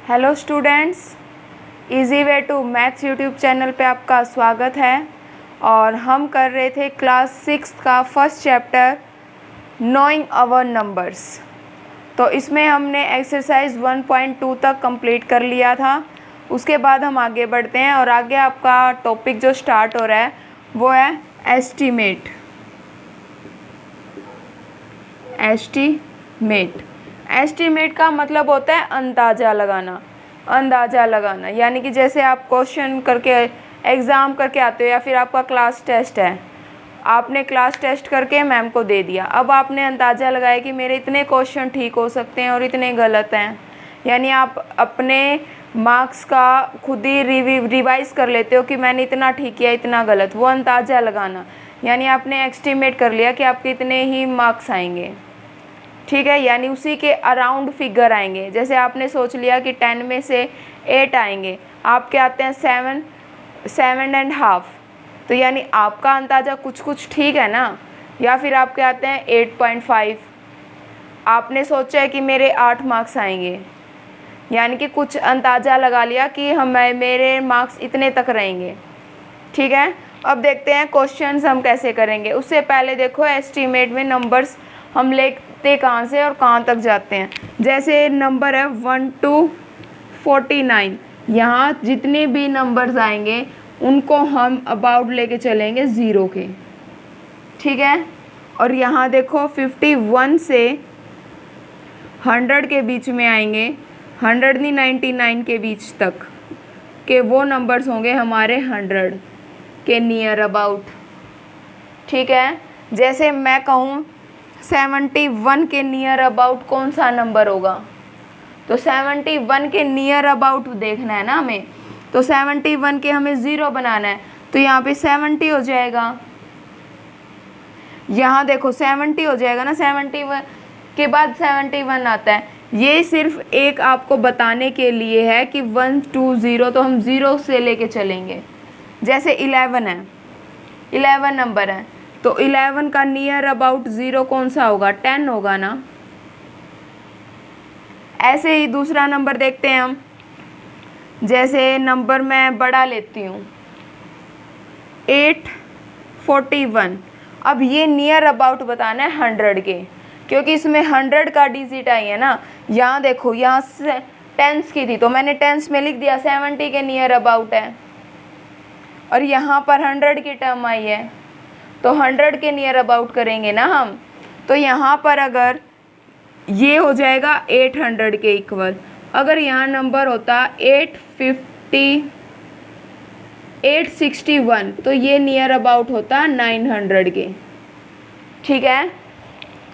Hello students, easy way to maths YouTube channel पे आपका स्वागत है। और हम कर रहे थे क्लास 6 का first chapter knowing our numbers. तो इसमें हमने एक्सरसाइज 1.2 तक कंप्लीट कर लिया था। उसके बाद हम आगे बढ़ते हैं और आगे आपका टॉपिक जो स्टार्ट हो रहा है वो है एस्टीमेट। एस्टीमेट का मतलब होता है अंदाज़ा लगाना। यानी कि जैसे आप क्वेश्चन करके एग्ज़ाम करके आते हो या फिर आपका क्लास टेस्ट है, आपने क्लास टेस्ट करके मैम को दे दिया। अब आपने अंदाज़ा लगाया कि मेरे इतने क्वेश्चन ठीक हो सकते हैं और इतने गलत हैं। यानी आप अपने मार्क्स का खुद ही रिवाइज़ कर लेते हो कि मैंने इतना ठीक किया, इतना गलत। वो अंदाज़ा लगाना, यानी आपने एस्टीमेट कर लिया कि आपके इतने ही मार्क्स आएंगे, ठीक है। यानी उसी के अराउंड फिगर आएंगे। जैसे आपने सोच लिया कि 10 में से 8 आएंगे, आपके आते हैं 7.5, तो यानी आपका अंदाज़ा कुछ ठीक है ना। या फिर आपके आते हैं 8.5, आपने सोचा है कि मेरे 8 मार्क्स आएंगे, यानी कि कुछ अंदाज़ा लगा लिया कि मेरे मार्क्स इतने तक रहेंगे, ठीक है। अब देखते हैं क्वेश्चंस हम कैसे करेंगे। उससे पहले देखो, एस्टीमेट में नंबर्स हम लेते कहाँ से और कहाँ तक जाते हैं। जैसे नंबर है 1 to 49, यहाँ जितने भी नंबर्स आएंगे उनको हम अबाउट लेके चलेंगे 0 के, ठीक है। और यहाँ देखो 51 से 100 के बीच में आएंगे, 100 नहीं 99 के बीच तक के वो नंबर्स होंगे हमारे 100 के नियर अबाउट, ठीक है। जैसे मैं कहूँ 71 के नियर अबाउट कौन सा नंबर होगा, तो 71 के नियर अबाउट देखना है ना हमें। तो 71 के हमें 0 बनाना है, तो यहाँ पे 70 हो जाएगा। यहाँ देखो 70 हो जाएगा ना, 71 के बाद 71 आता है। ये सिर्फ एक आपको बताने के लिए है कि 1 to 0, तो हम 0 से लेके चलेंगे। जैसे 11 है, 11 नंबर है, तो 11 का नियर अबाउट 0 कौन सा होगा, 10 होगा ना। ऐसे ही दूसरा नंबर देखते हैं हम। जैसे नंबर मैं बड़ा लेती हूँ 841। अब ये नियर अबाउट बताना है 100 के, क्योंकि इसमें 100 का डिजिट आई है ना। यहाँ देखो, यहाँ से टेंस की थी तो मैंने टेंस में लिख दिया 70 के नियर अबाउट है, और यहाँ पर 100 की टर्म आई है तो 100 के नियर अबाउट करेंगे ना हम। तो यहाँ पर अगर ये हो जाएगा 800 के इक्वल। अगर यहाँ नंबर होता 861, तो ये नियर अबाउट होता 900 के, ठीक है।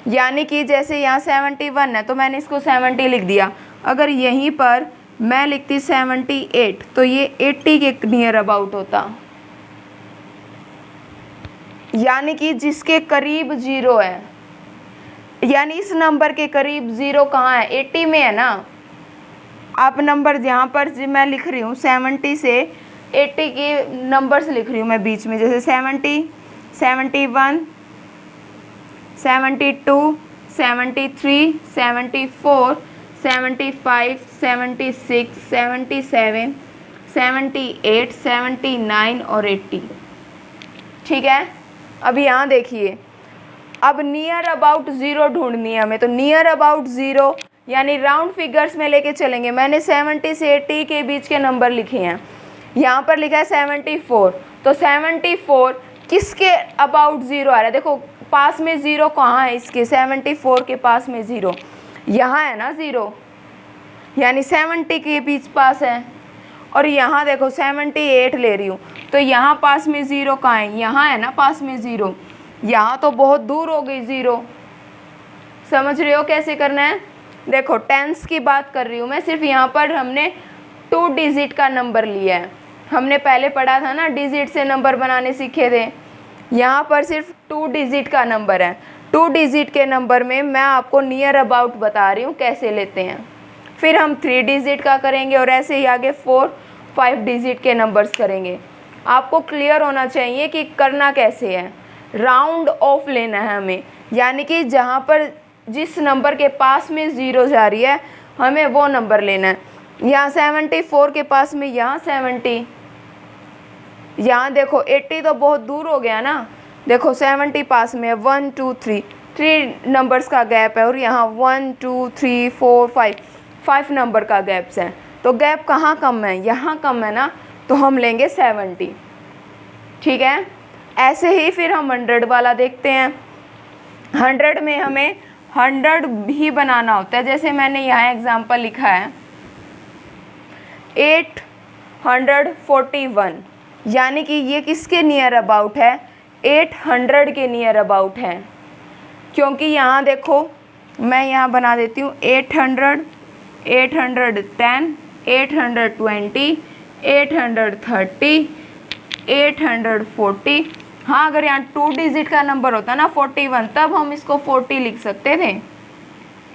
यानी कि जैसे यहाँ 71 है तो मैंने इसको 70 लिख दिया। अगर यहीं पर मैं लिखती 78, तो ये 80 के नियर अबाउट होता। यानी कि जिसके करीब 0 है, यानी इस नंबर के करीब 0 कहाँ है, 80 में है ना। आप नंबर यहाँ पर मैं लिख रही हूँ 70 से 80 के नंबर्स लिख रही हूँ मैं बीच में। जैसे 70, 71, 72, 73, 74, 75, 76, 77, 78, 79 और 80, ठीक है। अब यहाँ देखिए, अब नियर अबाउट 0 ढूंढनी है हमें। तो नियर अबाउट 0 यानी राउंड फिगर्स में लेके चलेंगे। मैंने 70 से 80 के बीच के नंबर लिखे हैं। यहाँ पर लिखा है 74, तो 74 किसके अबाउट 0 आ रहा है। देखो पास में 0 कहाँ है इसके, 74 के पास में 0 यहाँ है ना 0, यानी 70 के बीच पास है। और यहाँ देखो 78 ले रही हूँ, तो यहाँ पास में 0 कहाँ है, यहाँ है ना पास में 0। यहाँ तो बहुत दूर हो गई 0। समझ रहे हो कैसे करना है। देखो टेंस की बात कर रही हूँ मैं, सिर्फ यहाँ पर हमने 2 डिजिट का नंबर लिया है। हमने पहले पढ़ा था ना, डिजिट से नंबर बनाने सीखे थे। यहाँ पर सिर्फ 2 डिजिट का नंबर है। 2 डिजिट के नंबर में मैं आपको नियर अबाउट बता रही हूँ कैसे लेते हैं। फिर हम 3 डिजिट का करेंगे और ऐसे ही आगे 4, 5 डिजिट के नंबर्स करेंगे। आपको क्लियर होना चाहिए कि करना कैसे है। राउंड ऑफ लेना है हमें, यानी कि जहाँ पर जिस नंबर के पास में 0 जा रही है हमें वो नंबर लेना है। यहाँ 74 के पास में यहाँ 70, यहाँ देखो 80 तो बहुत दूर हो गया ना। देखो 70 पास में है, 1 2 3 3 नंबर्स का गैप है, और यहाँ 1 2 3 4 5 नंबर का गैप्स है। तो गैप कहाँ कम है? यहाँ कम है ना, तो हम लेंगे 70। ठीक है, ऐसे ही फिर हम 100 वाला देखते हैं। 100 में हमें 100 भी बनाना होता है। जैसे मैंने यहाँ एग्जाम्पल लिखा है 841, यानी कि ये किसके नियर अबाउट है? 800 के नियर अबाउट है। क्योंकि यहाँ देखो, मैं यहाँ बना देती हूँ 800, 810, 820, 830, 840। हाँ, अगर यहाँ 2 डिजिट का नंबर होता ना 41, तब हम इसको 40 लिख सकते थे।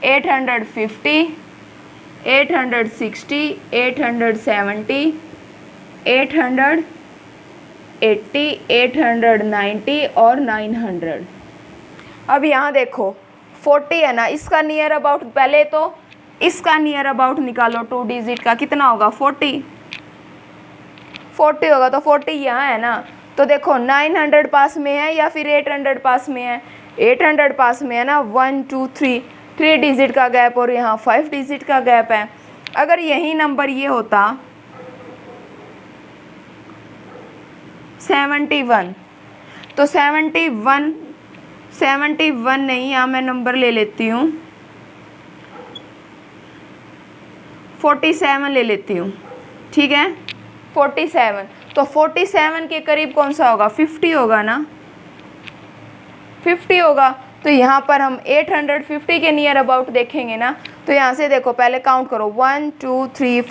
850, 860, 870, 880, 890 और 900। अब यहाँ देखो 40 है ना, इसका नियर अबाउट, पहले तो इसका नियर अबाउट निकालो 2 डिजिट का, कितना होगा? 40 होगा, तो 40 यहाँ है ना। तो देखो 900 पास में है या फिर 800 पास में है? 800 पास में है ना। 1 2 3 डिजिट का गैप, और यहाँ 5 डिजिट का गैप है। अगर यही नंबर ये होता 71, तो 71 नहीं, यहाँ मैं नंबर ले लेती हूँ 47 ले लेती हूँ। ठीक है, 47, तो 47 के करीब कौन सा होगा? 50 होगा ना, 50 होगा। तो यहाँ पर हम 850 के नियर अबाउट देखेंगे ना, तो यहाँ से देखो, पहले काउंट करो 1 2 3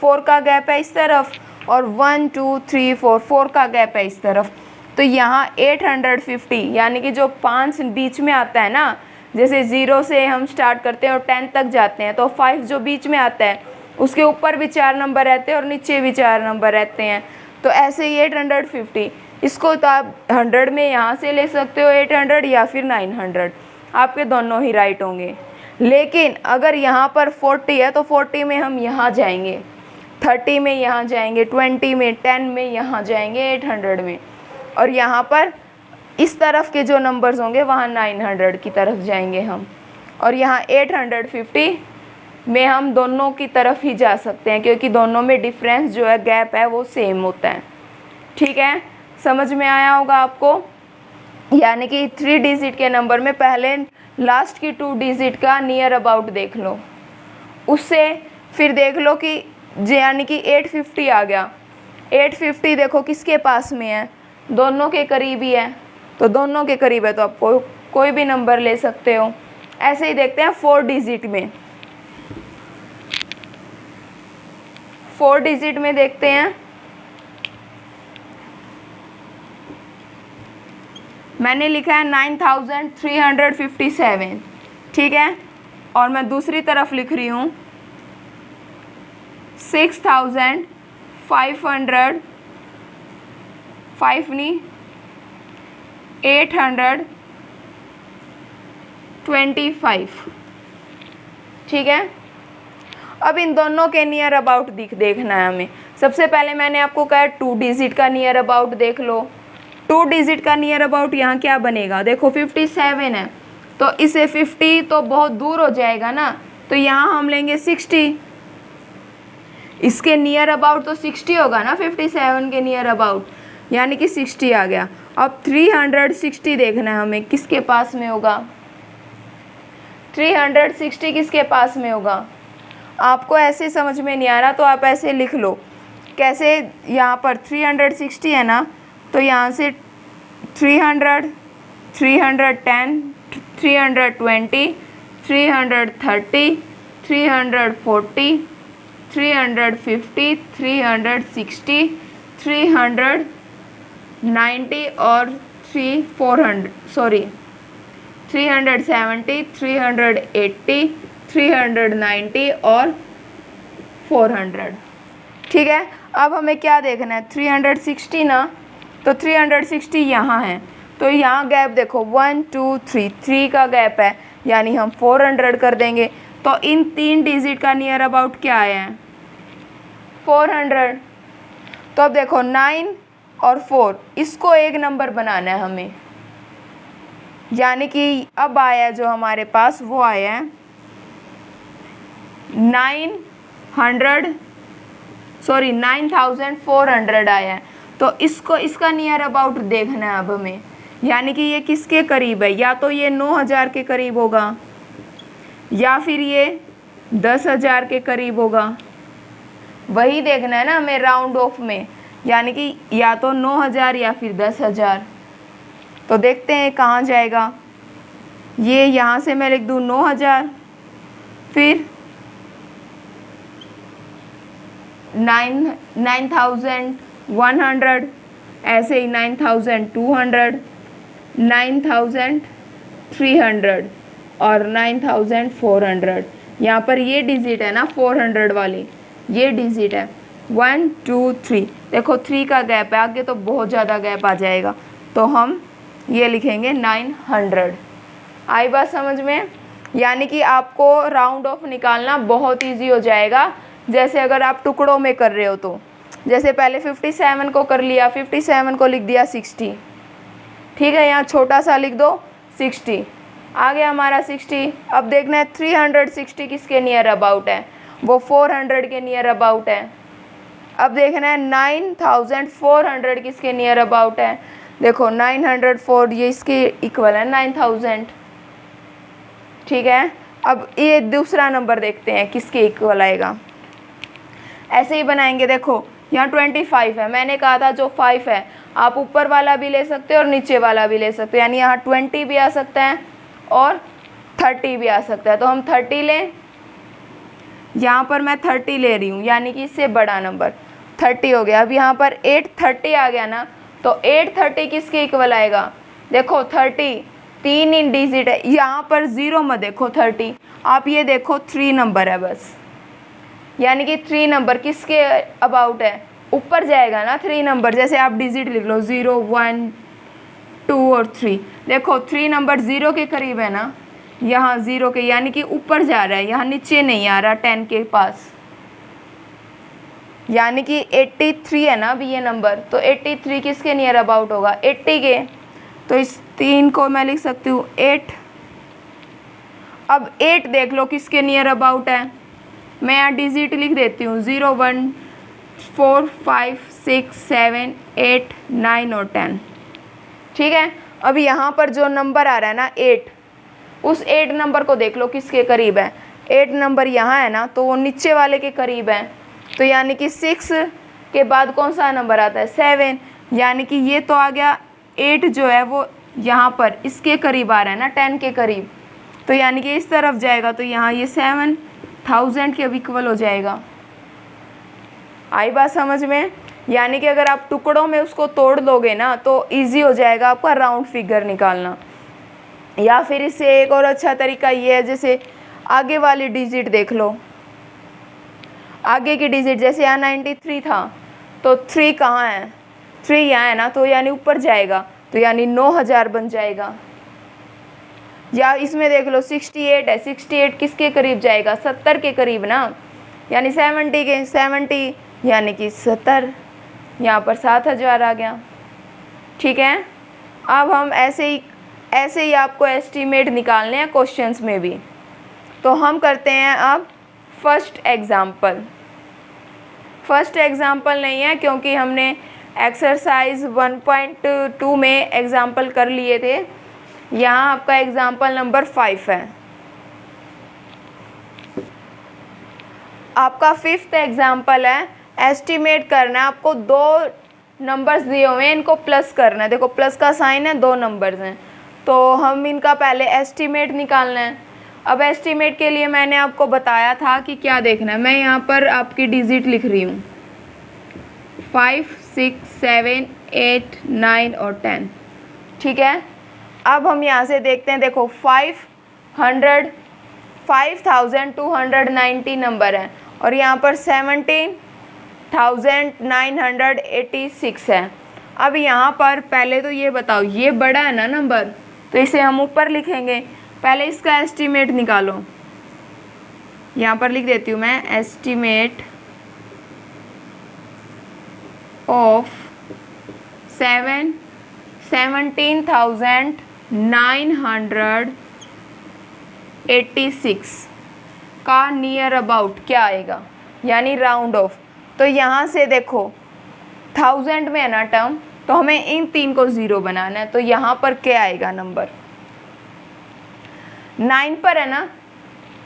4 का गैप है इस तरफ, और 1 2 3 4 का गैप है इस तरफ। तो यहाँ 850, यानी कि जो 5 बीच में आता है ना, जैसे 0 से हम स्टार्ट करते हैं और 10 तक जाते हैं, तो 5 जो बीच में आता है उसके ऊपर भी 4 नंबर रहते हैं और नीचे भी 4 नंबर रहते हैं। तो ऐसे ही 850, इसको तो आप 100 में यहाँ से ले सकते हो 800 या फिर 900, आपके दोनों ही राइट होंगे। लेकिन अगर यहाँ पर 40 है तो 40 में हम यहाँ जाएंगे, 30 में यहाँ जाएंगे, 20 में, 10 में यहाँ जाएंगे, 800 में, और यहाँ पर इस तरफ के जो नंबर्स होंगे वहाँ 900 की तरफ जाएंगे हम, और यहाँ 850 में हम दोनों की तरफ ही जा सकते हैं, क्योंकि दोनों में डिफरेंस जो है, गैप है, वो सेम होता है। ठीक है, समझ में आया होगा आपको। यानी कि 3 डिजिट के नंबर में पहले लास्ट की 2 डिजिट का नियर अबाउट देख लो, उससे फिर देख लो कि यानी कि 850 आ गया। 850 देखो किसके पास में है? दोनों के करीब ही है, तो दोनों के करीब है तो आप कोई भी नंबर ले सकते हो। ऐसे ही देखते हैं 4 डिजिट में, 4 डिजिट में देखते हैं। मैंने लिखा है 9357, ठीक है, और मैं दूसरी तरफ लिख रही हूँ 6500, 5 नहीं 825। ठीक है, अब इन दोनों के नियर अबाउट देखना है हमें। सबसे पहले मैंने आपको कहा 2 डिजिट का नियर अबाउट देख लो। 2 डिजिट का नियर अबाउट यहाँ क्या बनेगा? देखो 57 है, तो इसे 50 तो बहुत दूर हो जाएगा ना, तो यहाँ हम लेंगे 60। इसके नियर अबाउट तो 60 होगा ना, 57 के नियर अबाउट, यानी कि 60 आ गया। अब 360 देखना है हमें, किसके पास में होगा? 360 किसके पास में होगा? आपको ऐसे समझ में नहीं आ रहा तो आप ऐसे लिख लो। कैसे? यहाँ पर 360 है ना, तो यहाँ से 300, 310, 320, 330, 340, 350, 360, 390 और 370, 380, 390 और 400। ठीक है, अब हमें क्या देखना है? 360 ना, तो 360 यहाँ है, तो यहाँ गैप देखो 1 2 3 का गैप है, यानी हम 400 कर देंगे। तो इन 3 डिजिट का नियर अबाउट क्या आया है? 400। तो अब देखो 9 और 4 इसको एक नंबर बनाना है हमें, यानी कि अब आया जो हमारे पास वो आया है 9400 आया है। तो इसको इसका नियर अबाउट देखना है अब हमें, यानी कि ये किसके करीब है, या तो ये 9000 के करीब होगा या फिर ये 10,000 के करीब होगा। वही देखना है ना हमें राउंड ऑफ में, यानी कि या तो 9000 या फिर 10,000। तो देखते हैं कहाँ जाएगा। ये यहाँ से मैं लिख दूँ 9000, फिर 9100, ऐसे ही 9200, 9300 और 9400। यहाँ पर ये डिजिट है ना 400 वाली, ये डिजिट है 1 2 3। देखो 3 का गैप है आगे, तो बहुत ज़्यादा गैप आ जाएगा, तो हम ये लिखेंगे 900। आई बात समझ में? यानी कि आपको राउंड ऑफ निकालना बहुत इजी हो जाएगा। जैसे अगर आप टुकड़ों में कर रहे हो तो जैसे पहले 57 को कर लिया, 57 को लिख दिया 60, ठीक है, यहाँ छोटा सा लिख दो 60, आ गया हमारा 60। अब देखना है 360 किसके नियर अबाउट है, वो 400 के नियर अबाउट है। अब देखना है 9400 किसके नियर अबाउट है, देखो 904 ये इसके इक्वल है 9000, ठीक है। अब ये दूसरा नंबर देखते हैं किसके इक्वल आएगा, ऐसे ही बनाएंगे। देखो यहाँ 25 है, मैंने कहा था जो 5 है आप ऊपर वाला भी ले सकते हो और नीचे वाला भी ले सकते हो, यानी यहाँ 20 भी आ सकता है और 30 भी आ सकता है। तो हम 30 लें, यहाँ पर मैं 30 ले रही हूँ, यानी कि इससे बड़ा नंबर 30 हो गया। अब यहाँ पर 830 आ गया ना, तो 830 किसके इक्वल आएगा, देखो 30 3 इन डिजिट है, यहाँ पर 0 मत देखो 30, आप ये देखो 3 नंबर है बस, यानी कि 3 नंबर किसके अबाउट है, ऊपर जाएगा ना 3 नंबर। जैसे आप डिजिट लिख लो 0 1 2 और 3, देखो 3 नंबर 0 के करीब है ना, यहाँ 0 के, यानी कि ऊपर जा रहा है, यहाँ नीचे नहीं आ रहा 10 के पास, यानी कि 83 है ना अभी ये नंबर, तो 83 किसके नियर अबाउट होगा, 80 के। तो इस 3 को मैं लिख सकती हूँ 8। अब 8 देख लो किसके नियर अबाउट है, मैं यहाँ डिजिट लिख देती हूँ 0 1 4 5 6 7 8 9 और 10, ठीक है। अब यहाँ पर जो नंबर आ रहा है ना 8, उस 8 नंबर को देख लो किसके करीब है, 8 नंबर यहाँ है ना, तो वो नीचे वाले के करीब है, तो यानी कि 6 के बाद कौन सा नंबर आता है 7, यानी कि ये तो आ गया 8 जो है वो यहाँ पर इसके करीब आ रहा है ना 10 के करीब, तो यानी कि इस तरफ जाएगा, तो यहाँ ये 7000 के इक्वल हो जाएगा। आई बात समझ में? यानी कि अगर आप टुकड़ों में उसको तोड़ दोगे ना तो इजी हो जाएगा आपका राउंड फिगर निकालना। या फिर इससे एक और अच्छा तरीका ये है, जैसे आगे वाली डिजिट देख लो, आगे की डिजिट जैसे यहाँ 93 था, तो 3 कहाँ है, 3 यहाँ है ना, तो यानी ऊपर जाएगा, तो यानी 9000 बन जाएगा। या इसमें देख लो 68 है, 68 किसके करीब जाएगा, 70 के करीब ना, यानी 70 के 70 यानी कि 70, यहाँ पर 7000 आ गया, ठीक है। अब हम ऐसे ही आपको एस्टीमेट निकालने हैं क्वेश्चंस में भी। तो हम करते हैं अब फर्स्ट एग्जाम्पल नहीं है, क्योंकि हमने एक्सरसाइज 1.2 में एग्जाम्पल कर लिए थे। यहाँ आपका एग्जाम्पल नंबर 5 है। आपका 5th एग्जाम्पल है, एस्टीमेट करना है आपको। 2 नंबर्स दिए हुए हैं, इनको प्लस करना है। देखो प्लस का साइन है, 2 नंबर्स हैं, तो हम इनका पहले एस्टीमेट निकालना है। अब एस्टीमेट के लिए मैंने आपको बताया था कि क्या देखना है। मैं यहाँ पर आपकी डिजिट लिख रही हूँ 5 6 7 8 9 और 10, ठीक है। अब हम यहाँ से देखते हैं, देखो 5290 नंबर है और यहाँ पर 17,986 है। अब यहाँ पर पहले तो ये बताओ, ये बड़ा है ना नंबर, तो इसे हम ऊपर लिखेंगे। पहले इसका एस्टीमेट निकालो। यहाँ पर लिख देती हूँ मैं एस्टीमेट ऑफ 17,986 का नियर अबाउट क्या आएगा, यानी राउंड ऑफ। तो यहाँ से देखो 1000 में है ना टर्म, तो हमें इन 3 को 0 बनाना है। तो यहाँ पर क्या आएगा नंबर, 9 पर है ना,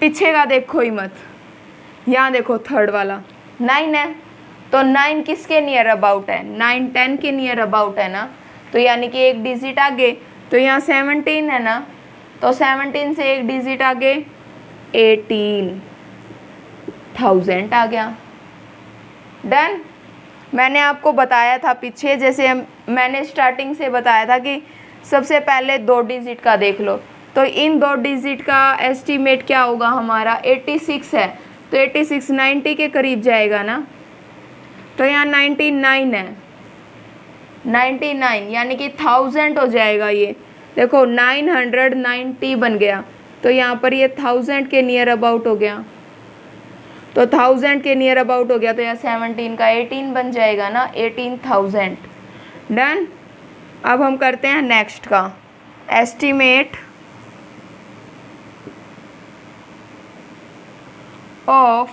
पीछे का देखो ही मत, यहाँ देखो थर्ड वाला 9 है, तो 9 किसके नियर अबाउट है, 9 10 के नियर अबाउट है ना, तो यानी कि एक डिजिट आगे। तो यहाँ 17 है ना, तो 17 से एक डिजिट आगे 18,000 आ गया। डन। मैंने आपको बताया था पीछे, जैसे मैंने स्टार्टिंग से बताया था कि सबसे पहले 2 डिजिट का देख लो। तो इन 2 डिजिट का एस्टीमेट क्या होगा हमारा, 86 है, तो 86 90 के करीब जाएगा ना। तो यहाँ 99 है, 99 यानी कि 1000 हो जाएगा। ये देखो 990 बन गया, तो यहाँ पर ये 1000 के नियर अबाउट हो गया। तो 1000 के नियर अबाउट हो गया, तो यहाँ 17 का 18 बन जाएगा ना, 18,000। डन। अब हम करते हैं नेक्स्ट का एस्टीमेट ऑफ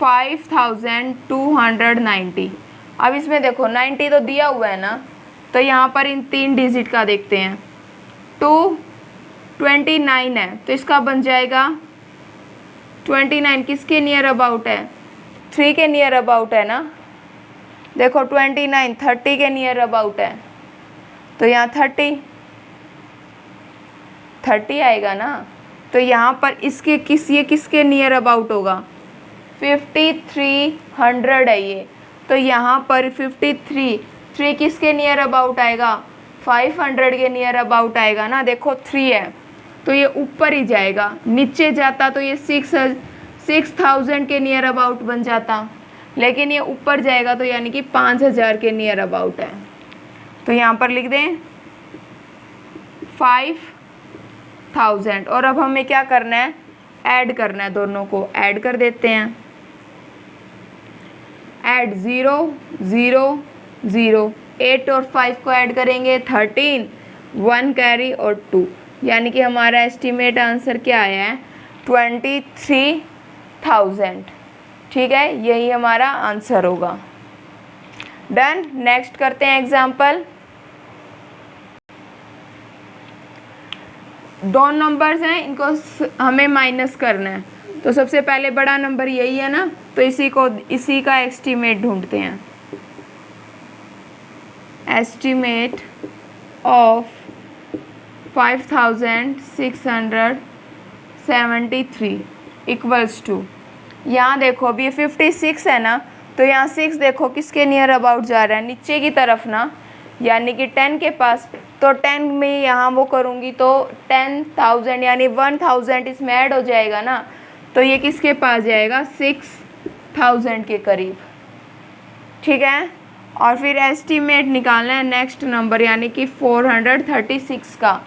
5290। अब इसमें देखो 90 तो दिया हुआ है ना, तो यहाँ पर इन 3 डिजिट का देखते हैं। 229 है, तो इसका बन जाएगा 29 किसके नियर अबाउट है, 3 के नियर अबाउट है ना। देखो 29 30 के नियर अबाउट है, तो यहाँ 30 आएगा ना। तो यहाँ पर इसके ये किसके नियर अबाउट होगा, 5300 है ये। तो यहाँ पर 3 किसके नियर अबाउट आएगा, 500 के नियर अबाउट आएगा ना। देखो 3 है, तो ये ऊपर ही जाएगा, नीचे जाता तो ये 6000 के नियर अबाउट बन जाता, लेकिन ये ऊपर जाएगा तो यानी कि 5000 के नियर अबाउट है। तो यहाँ पर लिख दें 5000। और अब हमें क्या करना है, ऐड करना है, दोनों को ऐड कर देते हैं। ऐड 0 0 0, 8 और 5 को ऐड करेंगे 13, 1 कैरी और 2, यानी कि हमारा एस्टीमेट आंसर क्या आया है, 23,000। ठीक है, यही हमारा आंसर होगा। डन। नेक्स्ट करते हैं एग्जाम्पल। 2 नंबर्स हैं, इनको हमें माइनस करना है। तो सबसे पहले बड़ा नंबर यही है ना, तो इसी का एस्टीमेट ढूंढते हैं। एस्टीमेट ऑफ 5673 इक्वल्स टू, यहाँ देखो अभी ये 56 है ना, तो यहाँ 6 देखो किसके नियर अबाउट जा रहा है, नीचे की तरफ ना, यानी कि 10 के पास। तो 10 में यहाँ वो करूँगी तो 10,000 यानी 1000 इसमें ऐड हो जाएगा ना, तो ये किसके पास जाएगा, 6000 के करीब। ठीक है। और फिर एस्टीमेट निकालना है नेक्स्ट नंबर, यानी कि 436 का।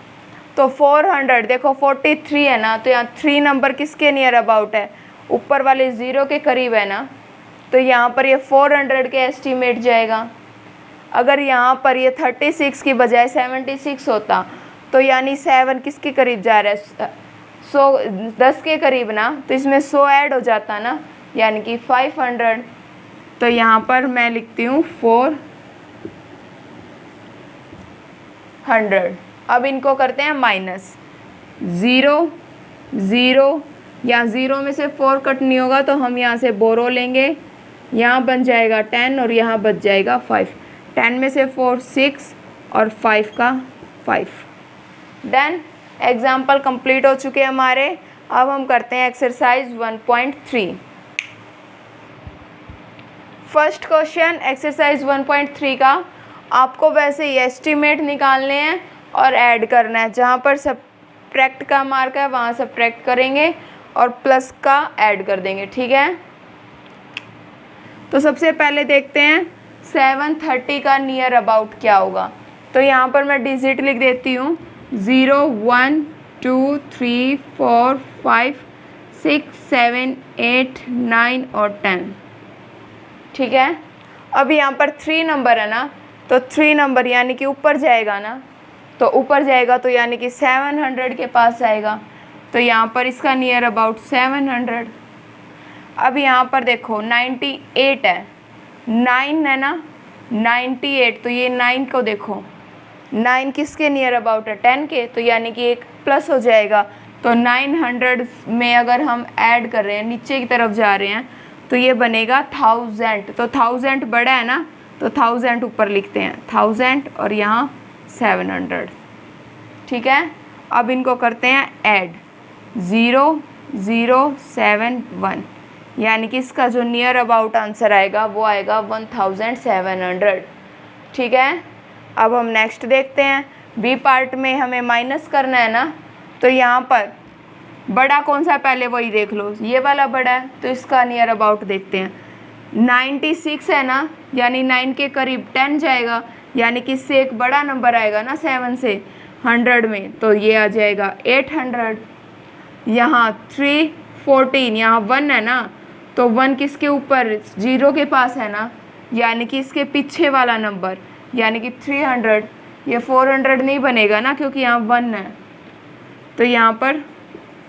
तो 400 देखो 43 है ना, तो यहाँ 3 नंबर किसके नियर अबाउट है, ऊपर वाले 0 के करीब है ना, तो यहाँ पर ये 400 के एस्टीमेट जाएगा। अगर यहाँ पर ये 36 की बजाय 76 होता, तो यानी 7 किसके करीब जा रहा है, 10 के करीब ना, तो इसमें 100 ऐड हो जाता ना, यानी कि 500। तो यहाँ पर मैं लिखती हूँ 400। अब इनको करते हैं माइनस, 0 0, यहाँ 0 में से 4 कट नहीं होगा, तो हम यहाँ से बोरो लेंगे, यहाँ बन जाएगा 10 और यहाँ बच जाएगा 5। 10 में से 4 6 और 5 का 5। डन। एग्जाम्पल कंप्लीट हो चुके हैं हमारे। अब हम करते हैं एक्सरसाइज 1.3। फर्स्ट क्वेश्चन एक्सरसाइज 1.3 का, आपको वैसे ही एस्टीमेट निकालने हैं और ऐड करना है। जहाँ पर सब्ट्रैक्ट का मार्क है वहाँ सब्ट्रैक्ट करेंगे और प्लस का ऐड कर देंगे। ठीक है। तो सबसे पहले देखते हैं 730 का नियर अबाउट क्या होगा। तो यहाँ पर मैं डिजिट लिख देती हूँ, 0 1 2 3 4 5 6 7 8 9 और 10। ठीक है। अब यहाँ पर 3 नंबर है ना, तो 3 नंबर यानी कि ऊपर जाएगा ना, तो ऊपर जाएगा तो यानी कि 700 के पास आएगा, तो यहाँ पर इसका नियर अबाउट 700। अब यहाँ पर देखो 98 है, 9 है ना, 98, तो ये 9 को देखो, 9 किसके नियर अबाउट है, 10 के, तो यानी कि एक प्लस हो जाएगा। तो 900 में अगर हम ऐड कर रहे हैं, नीचे की तरफ जा रहे हैं, तो ये बनेगा 1000। तो 1000 बड़ा है ना, तो 1000 ऊपर लिखते हैं, 1000 और यहाँ 700। ठीक है, अब इनको करते हैं ऐड, 0071, यानी कि इसका जो नियर अबाउट आंसर आएगा वो आएगा 1700। ठीक है, अब हम नेक्स्ट देखते हैं। बी पार्ट में हमें माइनस करना है ना, तो यहाँ पर बड़ा कौन सा, पहले वही देख लो, ये वाला बड़ा है, तो इसका नियर अबाउट देखते हैं। 96 है ना, यानी 9 के करीब 10 जाएगा, यानी कि इससे एक बड़ा नंबर आएगा ना 7 से 100 में, तो ये आ जाएगा 800। यहाँ 314, यहाँ 1 है ना, तो 1 किसके ऊपर, 0 के पास है ना, यानी कि इसके पीछे वाला नंबर, यानी कि 300। ये 400 नहीं बनेगा ना, क्योंकि यहाँ 1 है, तो यहाँ पर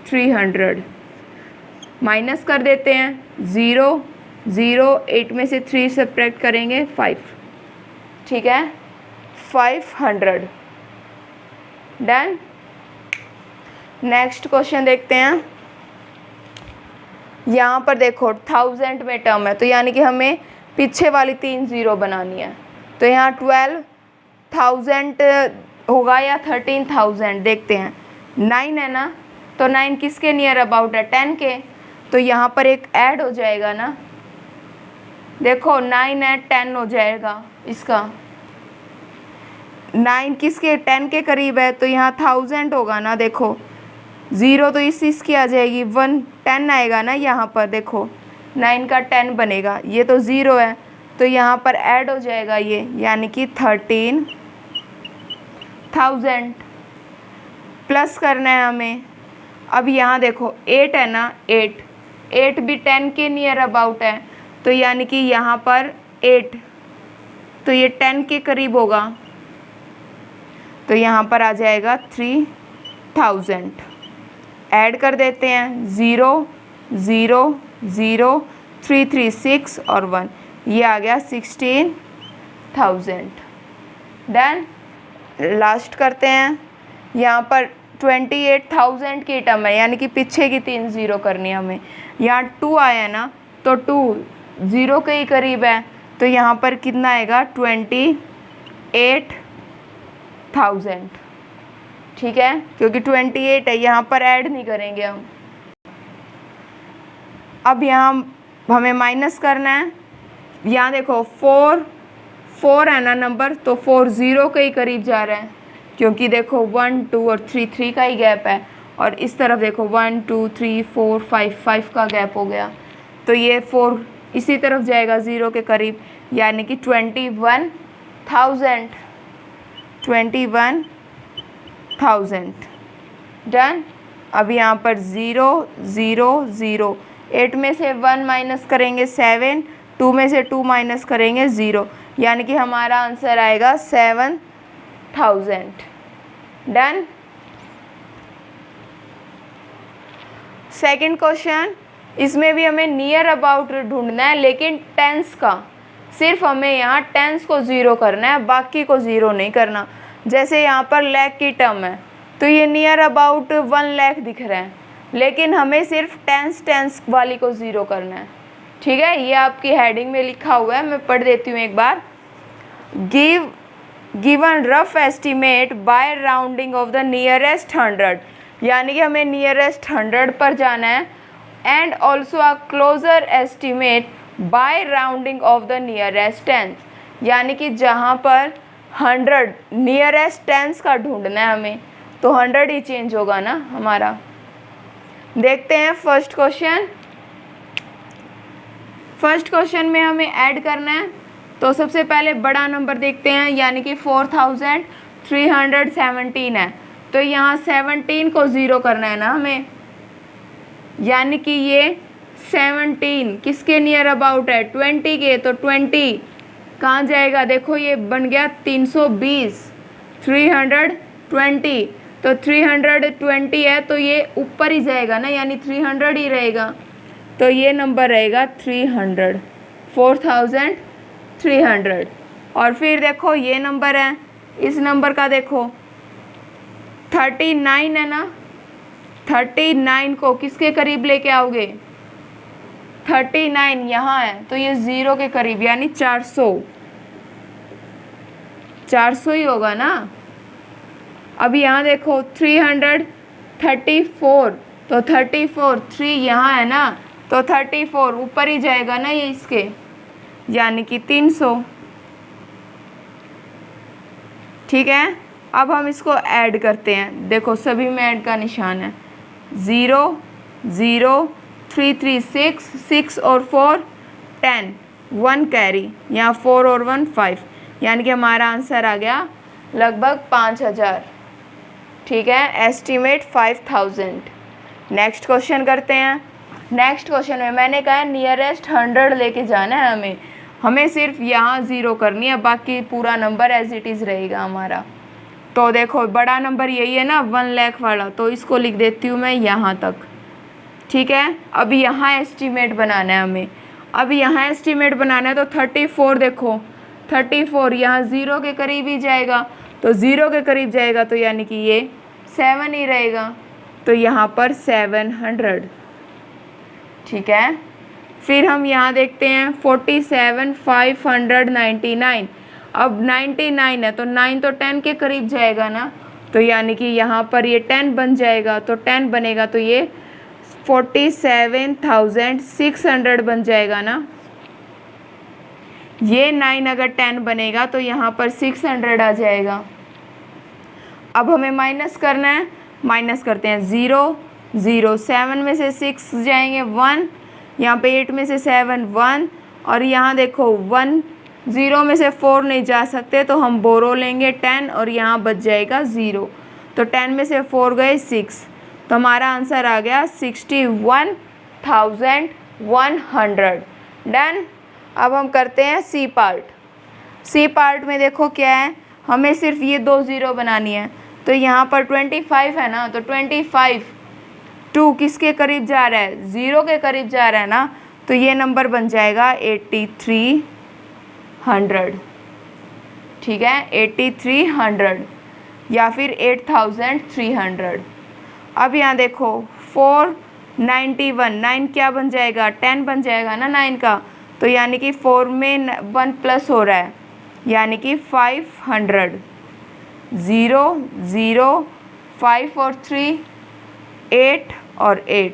300 माइनस कर देते हैं। 0 0 8 में से 3 सब्ट्रैक्ट करेंगे 5। ठीक है, 500 डन। नेक्स्ट क्वेश्चन देखते हैं। यहाँ पर देखो 1000 में टर्म है, तो यानी कि हमें पीछे वाली 3 0 बनानी है, तो यहाँ 12,000 होगा या 13,000, देखते हैं। 9 है ना, तो 9 किसके नियर अबाउट है, 10 के, तो यहाँ पर एक ऐड हो जाएगा ना, देखो 9 है 10 हो जाएगा इसका, 9 किसके 10 के करीब है, तो यहाँ 1000 होगा ना, देखो 0 तो इसकी आ जाएगी, 1 10 आएगा ना, यहाँ पर देखो 9 का 10 बनेगा, ये तो 0 है, तो यहाँ पर ऐड हो जाएगा ये, यानी कि 13,000 प्लस करना है हमें। अब यहाँ देखो 8 है ना, 8 भी 10 के नियर अबाउट है, तो यानी कि यहाँ पर 8, तो ये 10 के करीब होगा, तो यहाँ पर आ जाएगा 3000। ऐड कर देते हैं, 0 0 0 3 3 6 और 1, ये आ गया 16,000 डन। लास्ट करते हैं। यहाँ पर 28,000 की टर्म है, यानी कि पीछे की 3 0 करनी है हमें। यहाँ 2 आया है ना, तो 2 0 के ही करीब है, तो यहाँ पर कितना आएगा, 28,000। ठीक है, क्योंकि 28 है, यहाँ पर ऐड नहीं करेंगे हम। अब यहाँ हमें माइनस करना है। यहाँ देखो 4 है ना नंबर, तो 4 0 के ही करीब जा रहा है, क्योंकि देखो 1 2 और 3 3 का ही गैप है, और इस तरफ देखो 1 2 3 4 5 का गैप हो गया, तो ये 4 इसी तरफ जाएगा 0 के करीब, यानी कि 21,000 डन। अब यहाँ पर 0 0 0, 8 में से 1 माइनस करेंगे 7, 2 में से 2 माइनस करेंगे 0, यानी कि हमारा आंसर आएगा 7,000 डन। सेकंड क्वेश्चन, इसमें भी हमें नियर अबाउट ढूंढना है, लेकिन टेंस का, सिर्फ हमें यहाँ टेंस को 0 करना है, बाकी को 0 नहीं करना। जैसे यहाँ पर लाख की टर्म है, तो ये नियर अबाउट 1 लाख दिख रहा है, लेकिन हमें सिर्फ टेंस वाली को 0 करना है। ठीक है, ये आपकी हेडिंग में लिखा हुआ है, मैं पढ़ देती हूँ एक बार। Given rough estimate by rounding off the nearest 100, यानी कि हमें नियरेस्ट 100 पर जाना है, and also a closer estimate by rounding off the nearest tens, यानी कि जहाँ पर 100 नियरेस्ट टेंस का ढूंढना है हमें, तो 100 ही चेंज होगा ना हमारा। देखते हैं फर्स्ट क्वेश्चन में हमें ऐड करना है, तो सबसे पहले बड़ा नंबर देखते हैं, यानी कि 4,317 है, तो यहाँ 17 को 0 करना है ना हमें, यानी कि ये 17 किसके नियर अबाउट है, 20 के, तो 20 कहाँ जाएगा, देखो ये बन गया 320, 320, तो 320 है तो ये ऊपर ही जाएगा ना, यानी 300 ही रहेगा, तो ये नंबर रहेगा 300, 4300। और फिर देखो ये नंबर है, इस नंबर का देखो 39 है ना, 39 को किसके करीब लेके आओगे, 39 यहाँ है तो ये 0 के करीब, यानी 400 ही होगा ना। अब यहाँ देखो 334, तो 34, 3 यहाँ है ना, तो 34 ऊपर ही जाएगा ना ये इसके, यानी कि 300। ठीक है, अब हम इसको ऐड करते हैं, देखो सभी में ऐड का निशान है, 0 0 3 3 6, 6 और 4 10, 1 कैरी, यहाँ 4 और 1 5, यानी कि हमारा आंसर आ गया लगभग 5000। ठीक है, एस्टीमेट 5000। नेक्स्ट क्वेश्चन करते हैं। नेक्स्ट क्वेश्चन में मैंने कहा है नियरेस्ट 100 लेके जाना है हमें सिर्फ यहाँ 0 करनी है, बाकी पूरा नंबर एज इट इज़ रहेगा हमारा। तो देखो बड़ा नंबर यही है ना 1 लाख वाला, तो इसको लिख देती हूँ मैं यहाँ तक। ठीक है, अब यहाँ एस्टीमेट बनाना है हमें, अब यहाँ एस्टीमेट बनाना है तो 34, देखो 34 यहाँ 0 के करीब ही जाएगा, तो 0 के करीब जाएगा तो यानी कि ये 7 ही रहेगा, तो यहाँ पर 700। ठीक है, फिर हम यहाँ देखते हैं 47599, अब 99 है तो 9 तो 10 के करीब जाएगा ना, तो यानी कि यहाँ पर ये 10 बन जाएगा, तो 10 बनेगा तो ये 47,600 बन जाएगा ना। ये 9 अगर 10 बनेगा तो यहाँ पर 600 आ जाएगा। अब हमें माइनस करना है, माइनस करते हैं 0 0, 7 में से 6 जाएंगे 1, यहाँ पे 8 में से 7 1, और यहाँ देखो 1 0 में से 4 नहीं जा सकते तो हम बोरो लेंगे 10, और यहाँ बच जाएगा 0, तो 10 में से 4 गए 6, तो हमारा आंसर आ गया 61,100। डन। अब हम करते हैं सी पार्ट। सी पार्ट में देखो क्या है, हमें सिर्फ ये 2 0 बनानी है, तो यहाँ पर 25 है ना, तो 25 2 किसके करीब जा रहा है, 0 के करीब जा रहा है ना, तो ये नंबर बन जाएगा 8300। ठीक है, 8300 या फिर 8300। अब यहाँ देखो 491, 9 क्या बन जाएगा, 10 बन जाएगा ना 9 का, तो यानी कि 4 में 1 प्लस हो रहा है, यानी कि 500। 0 0 5 और 3 8 और 8,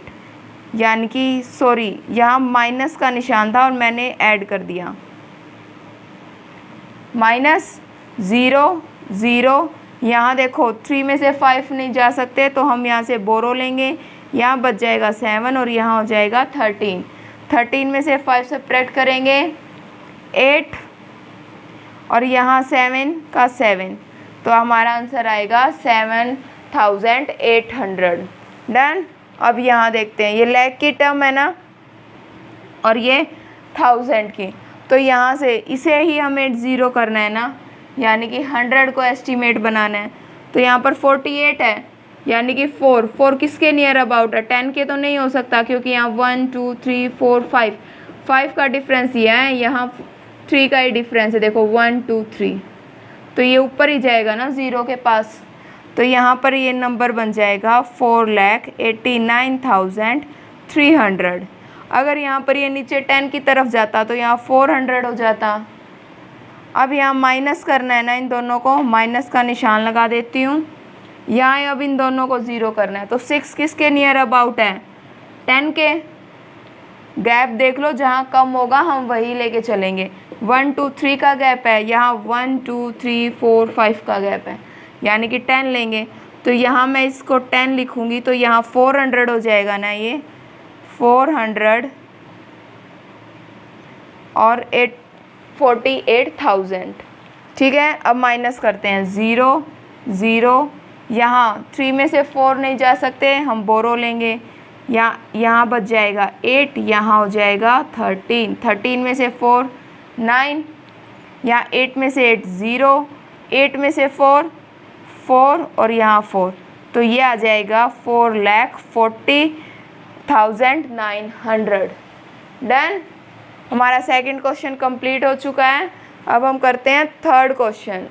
यानी कि सॉरी यहाँ माइनस का निशान था और मैंने ऐड कर दिया, -0 0, यहाँ देखो 3 में से 5 नहीं जा सकते तो हम यहाँ से बोरो लेंगे, यहाँ बच जाएगा 7 और यहाँ हो जाएगा 13, 13 में से 5 सब्ट्रैक्ट करेंगे 8, और यहाँ 7 का 7, तो हमारा आंसर आएगा 7800। डन। अब यहाँ देखते हैं, ये लैख की टर्म है ना और ये 1000 की, तो यहाँ से इसे ही हमें 0 करना है ना, यानी कि 100 को एस्टीमेट बनाना है, तो यहाँ पर 48 है, यानी कि 4 किसके नियर अबाउट है, 10 के तो नहीं हो सकता क्योंकि यहाँ 1 2 3 4 5 का डिफरेंस ये है, यहाँ 3 का ही डिफरेंस है, देखो 1 2 3, तो ये ऊपर ही जाएगा ना 0 के पास, तो यहाँ पर ये नंबर बन जाएगा 4,89,300। अगर यहाँ पर ये नीचे 10 की तरफ जाता तो यहाँ 400 हो जाता। अब यहाँ माइनस करना है ना, इन दोनों को माइनस का निशान लगा देती हूँ, यहाँ अब इन दोनों को 0 करना है, तो 6 किसके नियर अबाउट है, 10 के। गैप देख लो, जहाँ कम होगा हम वही लेके चलेंगे। 1 2 3 का गैप है, यहाँ 1 2 3 4 5 का गैप है, यानी कि 10 लेंगे, तो यहाँ मैं इसको 10 लिखूँगी तो यहाँ 400 हो जाएगा ना, ये 400 और 48,000। ठीक है, अब माइनस करते हैं 0 0, यहाँ 3 में से 4 नहीं जा सकते, हम बोरो लेंगे, यहाँ बच जाएगा 8, यहाँ हो जाएगा 13, 13 में से 4 9, यहाँ 8 में से 8 0, 8 में से 4 4 और यहाँ 4, तो ये आ जाएगा 4,40,900। डन। हमारा सेकंड क्वेश्चन कंप्लीट हो चुका है। अब हम करते हैं थर्ड क्वेश्चन।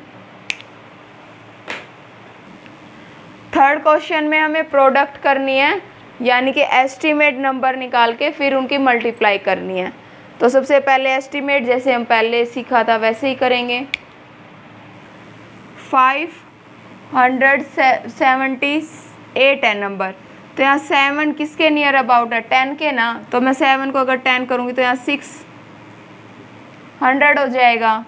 थर्ड क्वेश्चन में हमें प्रोडक्ट करनी है, यानी कि एस्टीमेट नंबर निकाल के फिर उनकी मल्टीप्लाई करनी है। तो सबसे पहले एस्टीमेट जैसे हम पहले सीखा था वैसे ही करेंगे। 578 है नंबर, तो यहाँ 7 किसके नियर अबाउट है, 10 के ना, तो मैं 7 को अगर 10 करूँगी तो यहाँ 600 हो जाएगा।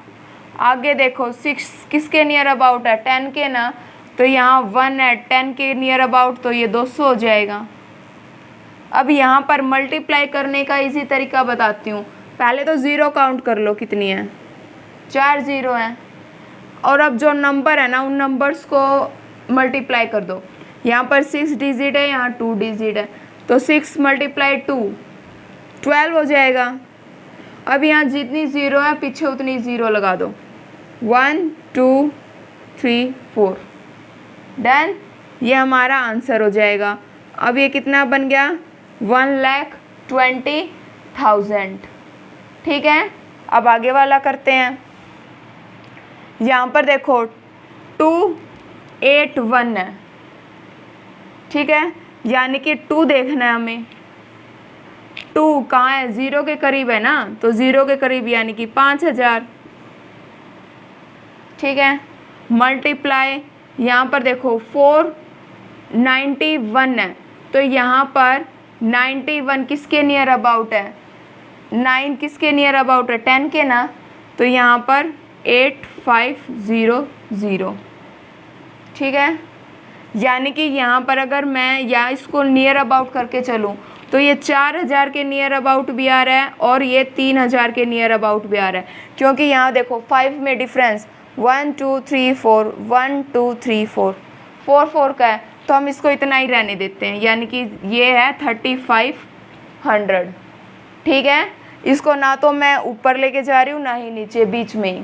आगे देखो 6 किसके नियर अबाउट है, 10 के ना, तो यहाँ 1 है 10 के नियर अबाउट, तो ये 200 हो जाएगा। अब यहाँ पर मल्टीप्लाई करने का इजी तरीका बताती हूँ। पहले तो ज़ीरो काउंट कर लो कितनी है, 4 ज़ीरो हैं, और अब जो नंबर है ना उन नंबर्स को मल्टीप्लाई कर दो। यहाँ पर 6 डिजिट है, यहाँ 2 डिजिट है, तो 6 × 2 12 हो जाएगा। अब यहाँ जितनी ज़ीरो है पीछे उतनी ज़ीरो लगा दो, 1 2 3 4। डन। ये हमारा आंसर हो जाएगा। अब ये कितना बन गया, 1,20,000। ठीक है। अब आगे वाला करते हैं। यहाँ पर देखो 281 है, ठीक है, यानी कि 2 देखना है हमें। 2 कहाँ है, ज़ीरो के करीब है ना, तो ज़ीरो के करीब यानी कि 5000। ठीक है। मल्टीप्लाई, यहाँ पर देखो 491 है, तो यहाँ पर 91 किसके नियर अबाउट है, 9 किसके नियर अबाउट है, 10 के ना, तो यहाँ पर 8500। ठीक है। यानी कि यहाँ पर अगर मैं या इसको नियर अबाउट करके चलूँ तो ये 4000 के नियर अबाउट भी आ रहा है और ये 3000 के नियर अबाउट भी आ रहा है, क्योंकि यहाँ देखो 5 में डिफरेंस 1 2 3 4 1 2 3 4 4 4 का है, तो हम इसको इतना ही रहने देते हैं, यानी कि ये है 3500। ठीक है। इसको ना तो मैं ऊपर लेके जा रही हूँ ना ही नीचे, बीच में ही।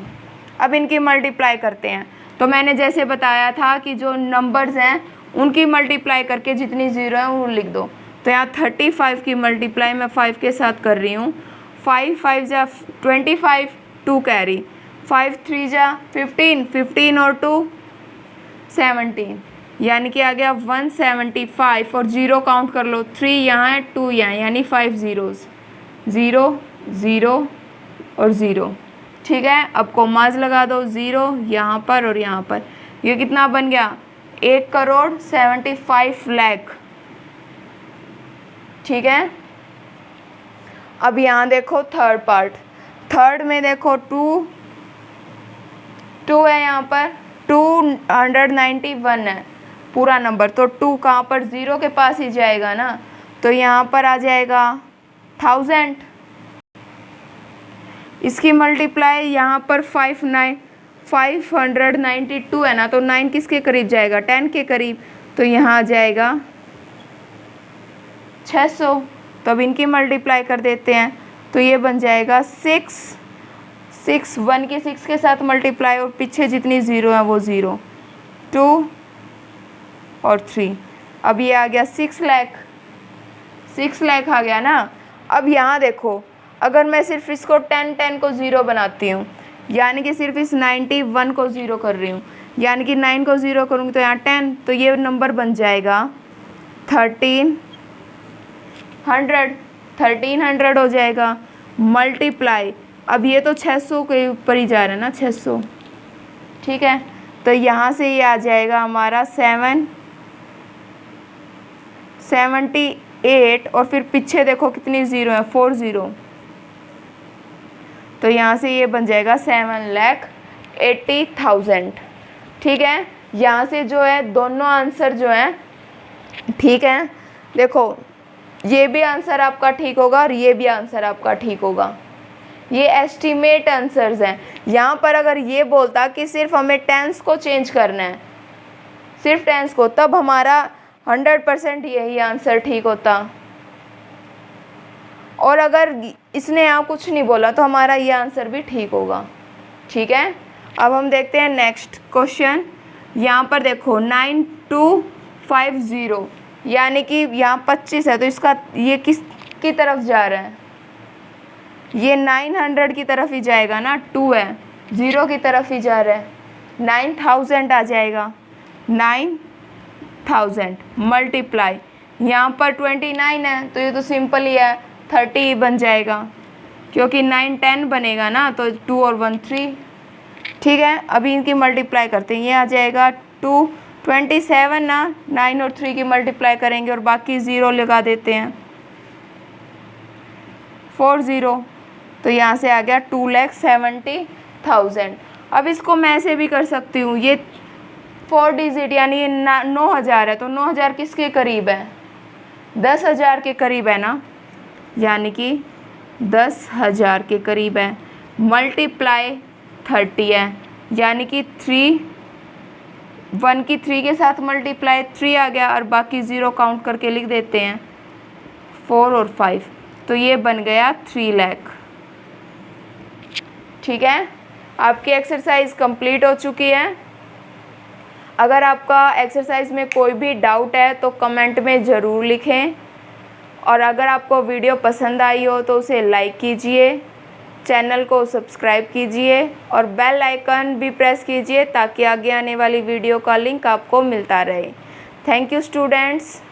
अब इनकी मल्टीप्लाई करते हैं। तो मैंने जैसे बताया था कि जो नंबर्स हैं उनकी मल्टीप्लाई करके जितनी ज़ीरो है वो लिख दो। तो यहाँ 35 की मल्टीप्लाई मैं 5 के साथ कर रही हूँ। 5 5 जा 25, 2 कैरी, 5 3 जा 15, 15 और 2 17, यानी कि आ गया 175। और ज़ीरो काउंट कर लो, 3 यहाँ है 2 यहाँ, यानी 5 ज़ीरोज़, 0 0 और 0। ठीक है। अब कोमाज लगा दो, 0 यहाँ पर और यहाँ पर। ये कितना बन गया, 1,75,00,000। ठीक है। अब यहाँ देखो थर्ड पार्ट। थर्ड में देखो 2 है, यहाँ पर 291 है पूरा नंबर, तो 2 कहाँ पर, ज़ीरो के पास ही जाएगा ना, तो यहाँ पर आ जाएगा 1000। इसकी मल्टीप्लाई यहाँ पर 592 है ना, तो 9 किसके करीब जाएगा, 10 के करीब, तो यहाँ आ जाएगा 600। तो अब इनकी मल्टीप्लाई कर देते हैं, तो ये बन जाएगा 6 1 की 6 के साथ मल्टीप्लाई, और पीछे जितनी ज़ीरो है वो 0 2 और 3। अब ये आ गया 6 लाख आ गया ना। अब यहाँ देखो, अगर मैं सिर्फ इसको 10 को 0 बनाती हूँ, यानी कि सिर्फ इस 91 को 0 कर रही हूँ, यानी कि 9 को 0 करूँगी तो यहाँ 10, तो ये नंबर बन जाएगा 1300 हो जाएगा। मल्टीप्लाई, अब ये तो 600 के ऊपर ही जा रहा है ना, 600। ठीक है। तो यहाँ से ये आ जाएगा हमारा 778, और फिर पीछे देखो कितनी ज़ीरो है, 40, तो यहाँ से ये बन जाएगा 7,80,000। ठीक है। यहाँ से जो है दोनों आंसर जो है ठीक है। देखो ये भी आंसर आपका ठीक होगा और ये भी आंसर आपका ठीक होगा। ये एस्टीमेट आंसर्स हैं। यहाँ पर अगर ये बोलता कि सिर्फ हमें टेंस को चेंज करना है, सिर्फ टेंस को, तब हमारा 100% यही आंसर ठीक होता। और अगर इसने यहाँ कुछ नहीं बोला तो हमारा ये आंसर भी ठीक होगा। ठीक है। अब हम देखते हैं नेक्स्ट क्वेश्चन। यहाँ पर देखो 9250 यानी कि यहाँ 25 है, तो इसका ये किस की तरफ जा रहा है? ये 900 की तरफ ही जाएगा ना, 2 है 0 की तरफ ही जा रहा है, 9000 आ जाएगा। 9000 मल्टीप्लाई यहाँ पर 29 है तो ये तो सिंपल ही है, 30 ही बन जाएगा क्योंकि 9 10 बनेगा ना, तो 2 और 1 3। ठीक है, अभी इनकी मल्टीप्लाई करते हैं। ये आ जाएगा 227 ना, 9 और 3 की मल्टीप्लाई करेंगे और बाकी 0 लगा देते हैं, 40, तो यहाँ से आ गया 2,70,000। अब इसको मैं ऐसे भी कर सकती हूँ, ये 4 डिजिट यानी ये 9000 है, तो 9000 किसके करीब है? 10,000 के करीब है ना, यानी कि 10,000 के करीब है। मल्टीप्लाई 30 है, यानी कि 3 1 की 3 के साथ मल्टीप्लाई 3 आ गया और बाकी 0 काउंट करके लिख देते हैं 4 और 5, तो ये बन गया 3 लाख। ठीक है, आपकी एक्सरसाइज कंप्लीट हो चुकी है। अगर आपका एक्सरसाइज में कोई भी डाउट है तो कमेंट में ज़रूर लिखें, और अगर आपको वीडियो पसंद आई हो तो उसे लाइक कीजिए, चैनल को सब्सक्राइब कीजिए और बेल आइकन भी प्रेस कीजिए ताकि आगे आने वाली वीडियो का लिंक आपको मिलता रहे। Thank you students.